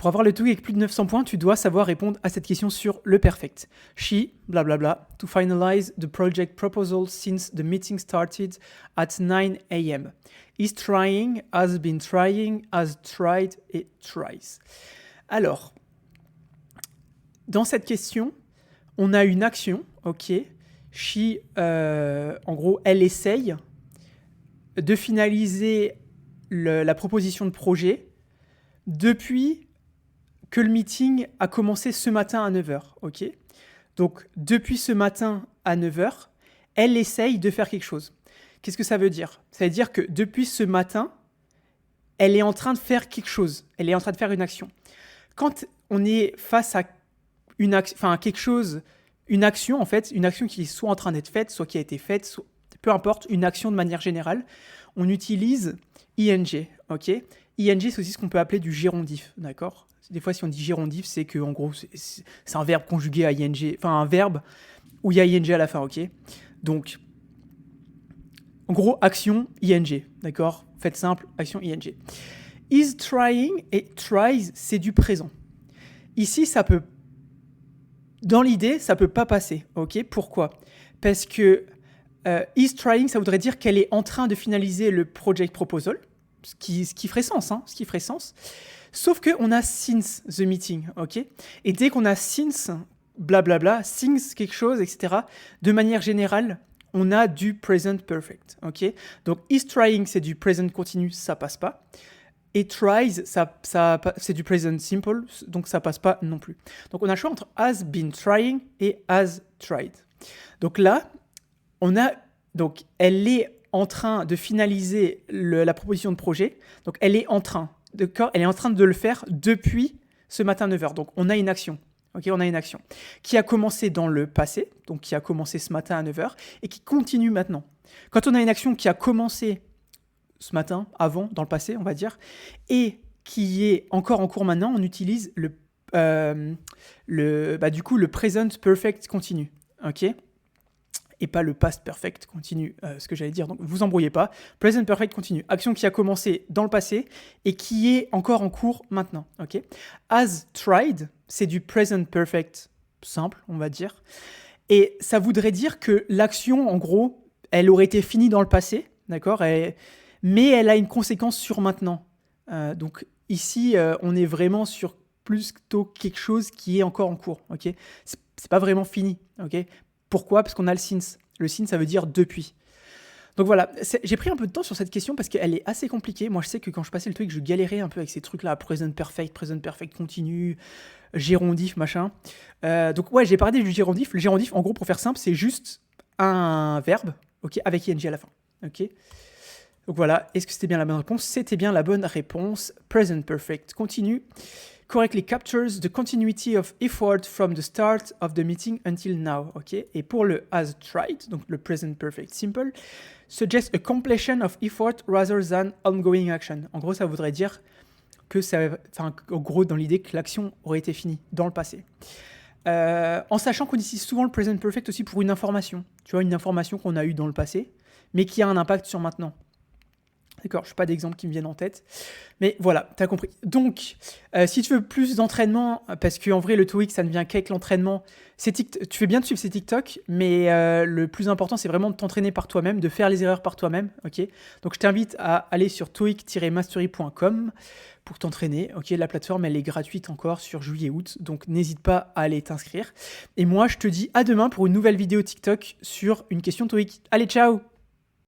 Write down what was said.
Pour avoir le TOEIC avec plus de 900 points, tu dois savoir répondre à cette question sur le perfect. She, blablabla, to finalize the project proposal since the meeting started at 9 a.m. Is trying, has been trying, has tried et tries. Alors, dans cette question, on a une action, ok. She, en gros, elle essaye de finaliser la proposition de projet depuis que le meeting a commencé ce matin à 9h, ok. Donc, depuis ce matin à 9h, elle essaye de faire quelque chose. Qu'est-ce que ça veut dire ? Ça veut dire que depuis ce matin, elle est en train de faire quelque chose. Elle est en train de faire une action. Quand on est face à une action en fait, une action qui est soit en train d'être faite, soit qui a été faite, peu importe, une action de manière générale, on utilise ing, ok ? ing, c'est aussi ce qu'on peut appeler du gérondif, d'accord ? Des fois, si on dit gérondif, c'est que en gros, c'est un verbe conjugué à ing, enfin un verbe où il y a ing à la fin, ok ? Donc, en gros, action ing, d'accord ? Faites simple, action ing. Is trying et tries, c'est du présent. Ici, ça peut, dans l'idée, ça peut pas passer, ok ? Pourquoi ? Parce que is trying, ça voudrait dire qu'elle est en train de finaliser le project proposal, ce qui ferait sens, hein, ce qui ferait sens. Sauf qu'on a since the meeting, ok ? Et dès qu'on a since, blablabla, since quelque chose, etc., de manière générale, on a du present perfect, ok ? Donc, is trying, c'est du present continu, ça passe pas. Et tries, c'est du present simple, donc ça passe pas non plus. Donc, on a le choix entre has been trying et has tried. Donc là, donc elle est en train de finaliser la proposition de projet. Donc, elle est en train de le faire depuis ce matin 9h. Donc, on a une action. Ok, on a une action qui a commencé dans le passé, donc qui a commencé ce matin à 9h et qui continue maintenant. Quand on a une action qui a commencé ce matin, avant, dans le passé, on va dire, et qui est encore en cours maintenant, on utilise le present perfect continu. Ok ? Et pas le past perfect continu, ce que j'allais dire. Donc, vous embrouillez pas. Present perfect continu. Action qui a commencé dans le passé et qui est encore en cours maintenant. Ok ? Has tried, c'est du present perfect simple, on va dire. Et ça voudrait dire que l'action, en gros, elle aurait été finie dans le passé, d'accord ? Mais elle a une conséquence sur maintenant. Donc, ici, on est vraiment sur plutôt quelque chose qui est encore en cours. Ok ? C'est pas vraiment fini. Ok ? Pourquoi ? Parce qu'on a le since. Le since, ça veut dire depuis. Donc voilà, j'ai pris un peu de temps sur cette question parce qu'elle est assez compliquée. Moi, je sais que quand je passais le truc, je galérais un peu avec ces trucs-là, present perfect continu, gérondif, machin. Donc ouais, j'ai parlé du gérondif. Le gérondif, en gros, pour faire simple, c'est juste un verbe, ok, avec ing à la fin. Ok. Donc voilà, est-ce que c'était bien la bonne réponse ? C'était bien la bonne réponse. Present perfect continue. Correctly captures the continuity of effort from the start of the meeting until now. Okay? Et pour le has tried, donc le present perfect simple, suggests a completion of effort rather than ongoing action. En gros, ça voudrait dire que en gros, dans l'idée que l'action aurait été finie dans le passé. En sachant qu'on utilise souvent le present perfect aussi pour une information. Tu vois, une information qu'on a eue dans le passé, mais qui a un impact sur maintenant. D'accord, je n'ai pas d'exemple qui me viennent en tête. Mais voilà, tu as compris. Donc, si tu veux plus d'entraînement, parce qu'en vrai, le TOEIC, ça ne vient qu'avec l'entraînement, tu fais bien de suivre ces TikTok, mais le plus important, c'est vraiment de t'entraîner par toi-même, de faire les erreurs par toi-même. Okay ? Donc, je t'invite à aller sur toeic-mastery.com pour t'entraîner. Okay ? La plateforme, elle est gratuite encore sur juillet-août, donc n'hésite pas à aller t'inscrire. Et moi, je te dis à demain pour une nouvelle vidéo TikTok sur une question TOEIC. Allez, ciao!